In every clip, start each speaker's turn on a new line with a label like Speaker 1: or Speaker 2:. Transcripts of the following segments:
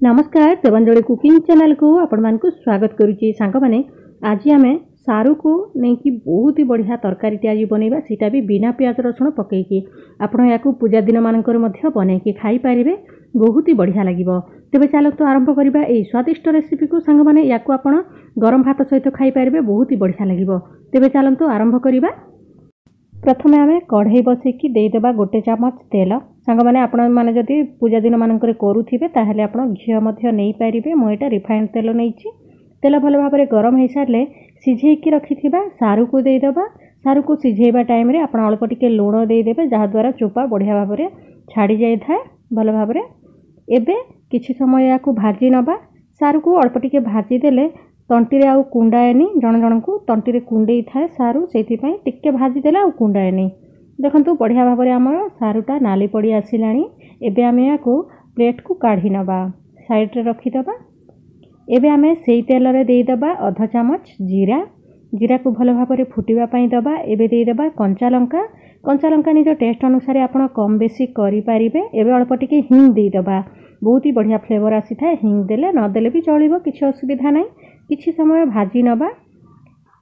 Speaker 1: नमस्कार Devanjali cooking channel को आपण मानकु स्वागत करुच्ची सांग माने आज आम सारू को नहीं बहुत ही बढ़िया तरकारी आज बनइबा सीटा भी बिना प्याज रसुण पकईकी आपण या पूजा दिन मानकर मध्य बनईकी खाई पारिबे बहुत ही बढ़िया लागिबो। तेबे चलतु आरंभ करिबा एई स्वादिष्ट रेसिपी को सांग माने याकू आपण गरम भात सहित खाई पारिबे बहुत ही बढ़िया लागिबो। तेबे चलतु आरंभ करिबा। प्रथमे आमे कढ़ई बसैकी देदेबा गोटे चामच तेल सांग माने आपण माने जदि पूजा दिन मानकर करूथिबे ताहेले आपण घिओ मध्य नहीं पारिबे। मो एटा रिफाइंड तेल नैछि। तेल भल भाव में गरम हो सारे सिझेकी रखिथिबा सारू को देदेबा। सारू को सिझेबा टाइम रे आपण अल्प टिके लूण देदेबे जहा द्वारा चोपा बढ़िया भाव में छाड़ी जाय थाए भल भाव में। एबे किछि समय याकू भाजी नबा। सारू को अल्प टिके भाजी देले तंटी आउ कुंडाएनी जन जन को तंटी कुंडे थाए सारू से टिके भाजी देले आउ कुंडाएनी। देखंतु बढ़िया भाव में आमर सारूटा नाली पड़ी आसिलानी। एबे आमे याकू प्लेट को काढ़ी नबा साइड रे रखिदबा। एबे आमे सेई तेल रे देई दबा आधा चामच जीरा। जीरा को भल भाव में फुटिबा पई दबा। एबे देई दबा कंचा लंका निज टेस्ट अनुसार आपण कम बेसी करि पारिबे। एबे अल्प टिके हिंग देई दबा बहुत ही बढ़िया फ्लेवर आसी थाए। हिंग देले न देले भी चलिबो किछि असुविधा नै। किछि समय भाजी नबा।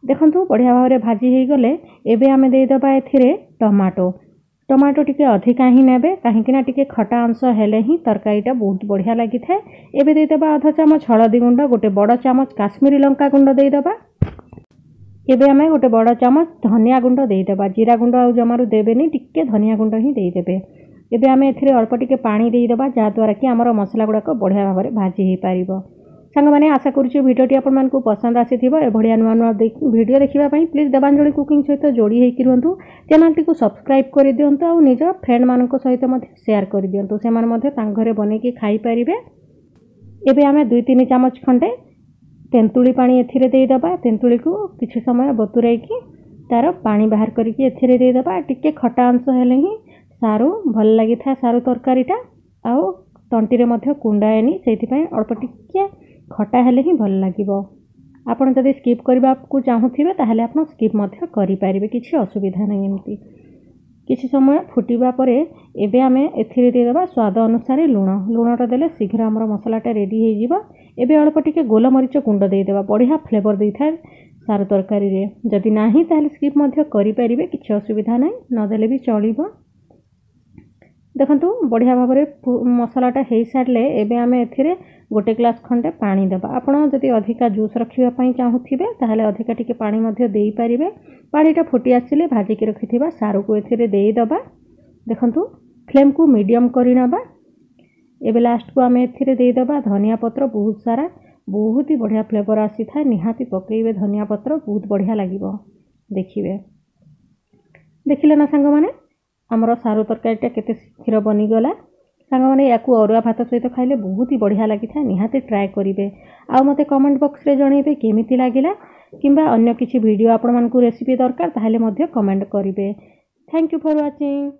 Speaker 1: देखंतु बढ़िया भाव में भाजी हे गले एबे आमे देई दबा एथिरे टमाटो टिके अधिका ही नेबे कहीं टिके खटा अंश हेले ही तरकारीटा बहुत बढ़िया लगी थाए। एबे देई दबा आधा चामच हळदी गुंड गोटे बड़ चामच काश्मीरी लंका गुंड देई दबा। एबे आमे गोटे बड़ चामच धनिया गुंड देई दबा। जीरा गुंड आ जमारू देबेनी टिके धनिया गुंड ही देई देबे। एबे आमे एथिरे अल्प टिके पानी देई दबा जा द्वारा कि हमर मसला गुडा को बढ़िया भाव में भाजी हे पारिबो। सांग माने आशा करूछु वीडियोटी आपण मानकु पसंद आसीथिबो। ए बढ़िया नुआ नुआ वीडियो देखिबा पई प्लीज देवांजलि कुकिंग सहित जोड़ी हेकि रहंतु। चैनल टी को सब्सक्राइब कर दियंतु आ निज फ्रेंड मानक सहित मध्य शेयर कर दियंतु। से मान मध्य तांग घरे बनेकी खाई पारिबे। एबे आमे 2-3 चामच खंडे तेंतुली पानी एथिरे देई दबा। तेंतुली को किछि समय बतुराईकी तार पानी बाहर करके एथिरे देई दबा। टिके खटा अंश हेले ही सारू भल लागि था सारू तरकारीटा आउ तंटीरे मध्य कुंडाएनी सेति पई अल्प टिके खटा हेले ही भल लागिबो। आपण जदि स्किप करबा को चाहुथिबे ताहले आपण स्किप मध्य करि पारिबे किछि असुविधा नै। एमती किछि समय फुटिबा परे एबे आमे एथिरे दे देबा स्वाद अनुसार लूणटा देले शीघ्र हमर मसलाटा रेडी हे जिवो। एबे अल्प टिके गोलमरीच गुंड दे देबा बढ़िया फ्लेवर दे थाए सारू तरकारी रे। जदि नाही ताहले स्किप मध्य करि पारिबे किछि असुविधा नै न देले भी चलिबो। देखंतु बढ़िया भाव में मसलाटा हो सारे एबे आमे एथिरे गोटे ग्लास खंडे पानी देबा। आपण जदि अधिका जूस रखिबा पई चाहुथिबे ताहले अधिका टिके पानी मध्य देई पारिबे। पानीटा फुटी आसिले भाजी के रखिथिबा सारू को एथिरे देई दबा। देखंतु फ्लेम को मीडियम करि नबा। एबे लास्ट को आमे एथिरे देई दबा धनिया पत्र बहुत सारा बहुत ही बढ़िया फ्लेवर आसी था। निहाती पकेइबे धनिया पत्र बहुत बढ़िया लागिबो। देखिबे देखिले ना सांग माने आमर सारू तरकारीटा केते शीघ्र बनीगला। सांग माने याकू अरुआ भात सहित खाइले बहुत ही बढ़िया लगी था। निहाती ट्राए करिवे आ मते कमेंट बॉक्स रे जणैबे केमिति लागिला किंबा अन्य किछि वीडियो आपण मानकू रेसिपी दरकार ताहले मध्य कमेंट करिवे। Thank you for watching.